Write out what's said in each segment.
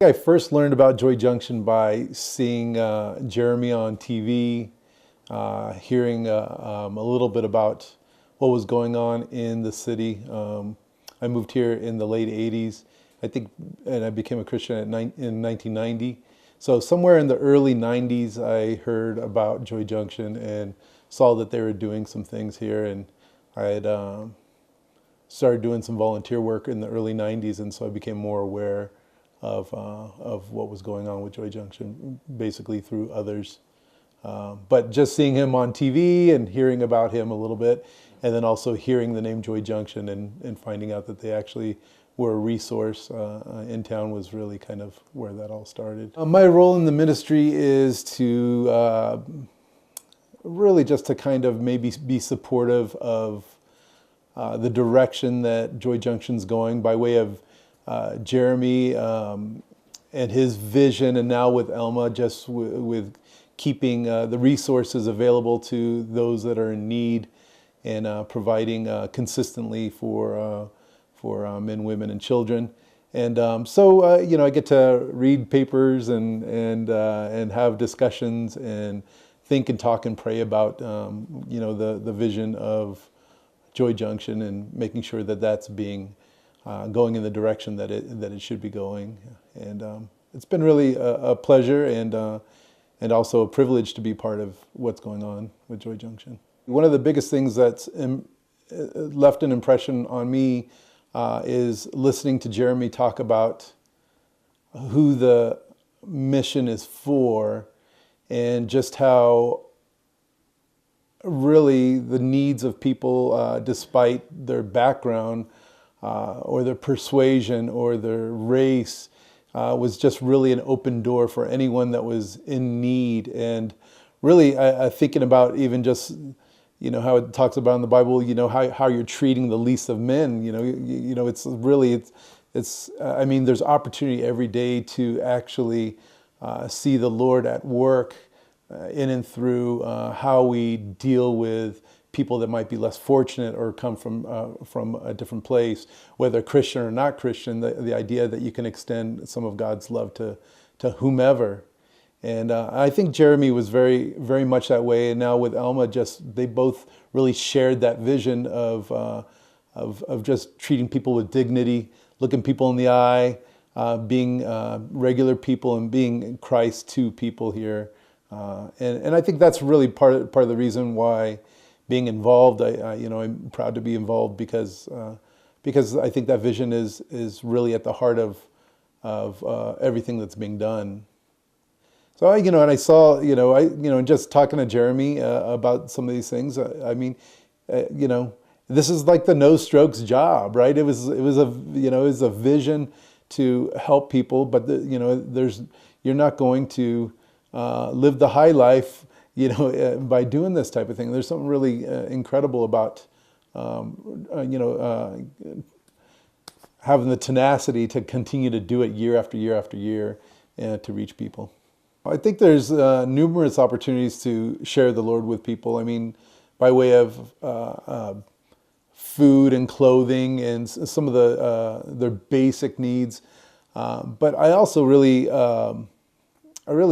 I first learned about Joy Junction by seeing Jeremy on TV, hearing a little bit about what was going on in the city. I moved here in the late 80s, I think, and I became a Christian in 1990. So somewhere in the early 90s, I heard about Joy Junction and saw that they were doing some things here. And I had started doing some volunteer work in the early 90s, and so I became more aware of what was going on with Joy Junction, basically through others. But just seeing him on TV and hearing about him a little bit, and then also hearing the name Joy Junction and finding out that they actually were a resource in town was really kind of where that all started. My role in the ministry is to really just to kind of maybe be supportive of the direction that Joy Junction's going by way of Jeremy and his vision, and now with Elma, just with keeping the resources available to those that are in need, and providing consistently for men, women, and children. And so I get to read papers and have discussions and think and talk and pray about the vision of Joy Junction, and making sure that that's being going in the direction that it should be going. And it's been really a pleasure and also a privilege to be part of what's going on with Joy Junction. One of the biggest things that's left an impression on me is listening to Jeremy talk about who the mission is for, and just how really the needs of people, despite their background or their persuasion or their race, was just really an open door for anyone that was in need. And really thinking about even just how it talks about in the Bible, how you're treating the least of men. It's really I mean, there's opportunity every day to actually see the Lord at work in and through how we deal with people that might be less fortunate or come from a different place, whether Christian or not Christian. The idea that you can extend some of God's love to whomever. And I think Jeremy was very, very much that way. And now with Elma, they both really shared that vision of just treating people with dignity, looking people in the eye, being regular people, and being Christ to people here. And I think that's really part of the reason why being involved. I'm proud to be involved because I think that vision is really at the heart of everything that's being done. So and I saw, just talking to Jeremy about some of these things. I mean, this is like the no strokes job, right? It was a vision to help people, but you're not going to live the high life, by doing this type of thing. There's something really incredible about, having the tenacity to continue to do it year after year after year, to reach people. I think there's numerous opportunities to share the Lord with people. I mean, by way of food and clothing and some of their basic needs. But I also really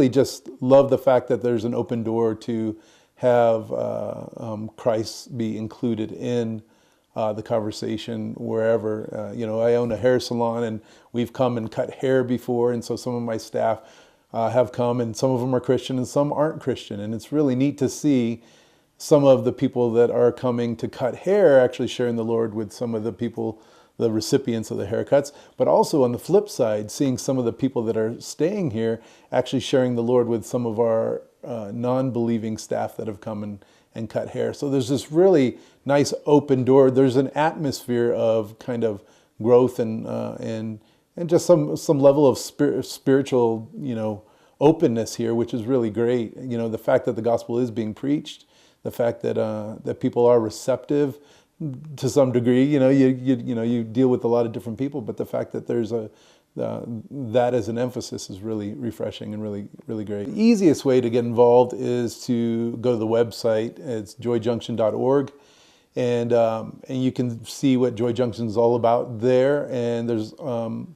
just love the fact that there's an open door to have Christ be included in the conversation wherever. I own a hair salon, and we've come and cut hair before, and so some of my staff have come, and some of them are Christian and some aren't Christian. And it's really neat to see some of the people that are coming to cut hair actually sharing the Lord with some of the people, the recipients of the haircuts, but also on the flip side, seeing some of the people that are staying here actually sharing the Lord with some of our non-believing staff that have come and cut hair. So there's this really nice open door. There's an atmosphere of kind of growth and just some level of spiritual, openness here, which is really great. The fact that the gospel is being preached, the fact that people are receptive to some degree. You deal with a lot of different people, but the fact that there's that as an emphasis is really refreshing and really, really great. The easiest way to get involved is to go to the website. It's joyjunction.org. and you can see what Joy Junction is all about there. And there's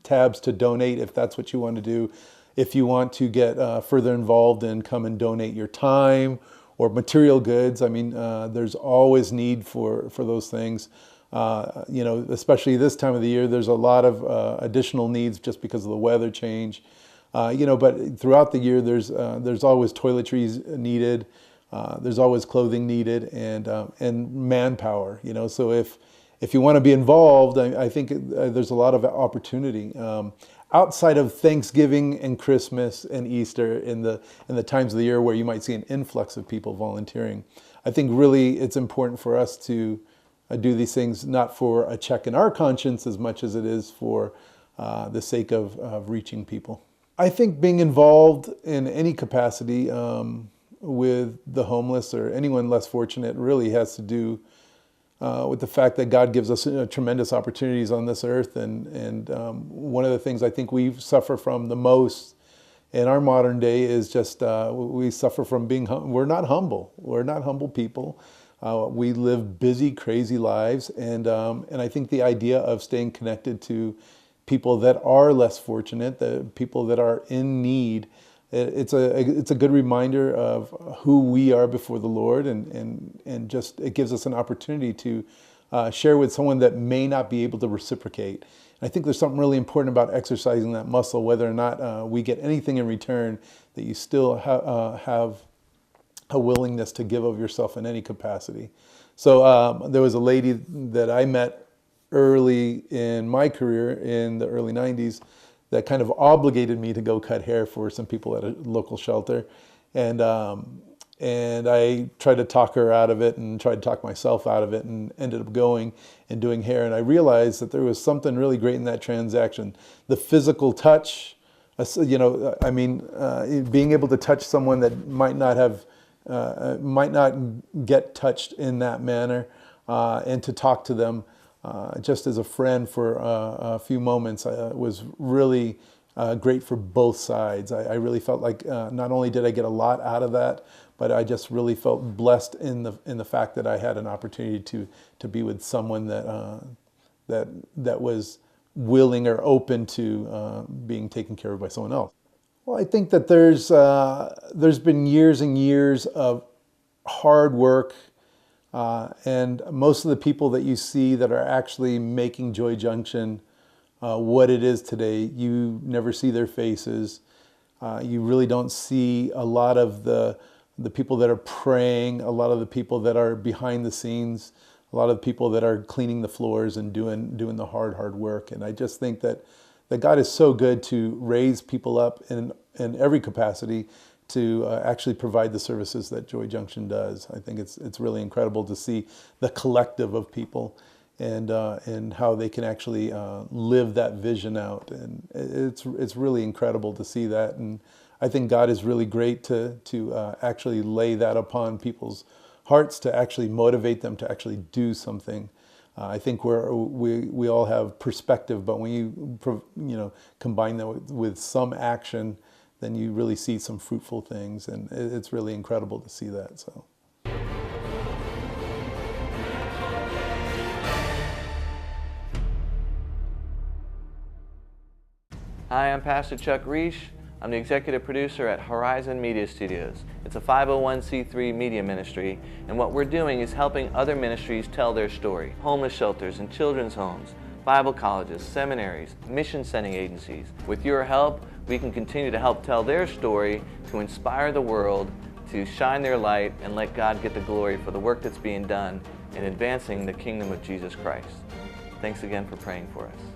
tabs to donate if that's what you want to do. If you want to get further involved and come and donate your time or material goods, I mean, there's always need for those things. You know, especially this time of the year, there's a lot of additional needs just because of the weather change. You know, but throughout the year, there's always toiletries needed. There's always clothing needed, and manpower. You know, so if you want to be involved, I think there's a lot of opportunity. Outside of Thanksgiving and Christmas and Easter, in the times of the year where you might see an influx of people volunteering, I think really it's important for us to do these things not for a check in our conscience as much as it is for the sake of reaching people. I think being involved in any capacity with the homeless or anyone less fortunate really has to do with the fact that God gives us tremendous opportunities on this earth. And one of the things I think we suffer from the most in our modern day is just we suffer from being, we're not humble. We're not humble people. We live busy, crazy lives. And I think the idea of staying connected to people that are less fortunate, the people that are in need, it's a good reminder of who we are before the Lord, and just it gives us an opportunity to share with someone that may not be able to reciprocate. And I think there's something really important about exercising that muscle, whether or not we get anything in return, that you still have a willingness to give of yourself in any capacity. So there was a lady that I met early in my career in the early 90s that kind of obligated me to go cut hair for some people at a local shelter. And I tried to talk her out of it and tried to talk myself out of it, and ended up going and doing hair. And I realized that there was something really great in that transaction. The physical touch, you know, I mean, being able to touch someone that might not get touched in that manner, and to talk to them just as a friend for a few moments was really great for both sides. I really felt like not only did I get a lot out of that, but I just really felt blessed in the fact that I had an opportunity to be with someone that was willing or open to being taken care of by someone else. Well, I think that there's been years and years of hard work. And most of the people that you see that are actually making Joy Junction what it is today, you never see their faces. You really don't see a lot of the people that are praying, a lot of the people that are behind the scenes, a lot of the people that are cleaning the floors and doing the hard work. And I just think that God is so good to raise people up in every capacity to actually provide the services that Joy Junction does. I think it's really incredible to see the collective of people and how they can actually live that vision out. And it's really incredible to see that. And I think God is really great to actually lay that upon people's hearts, to actually motivate them to actually do something. I think we all have perspective, but when you combine that with some action, then you really see some fruitful things, and it's really incredible to see that. So. Hi, I'm Pastor Chuck Reish. I'm the executive producer at Horizon Media Studios. It's a 501c3 media ministry, and what we're doing is helping other ministries tell their story. Homeless shelters and children's homes, Bible colleges, seminaries, mission sending agencies. With your help, we can continue to help tell their story, to inspire the world, to shine their light, and let God get the glory for the work that's being done in advancing the kingdom of Jesus Christ. Thanks again for praying for us.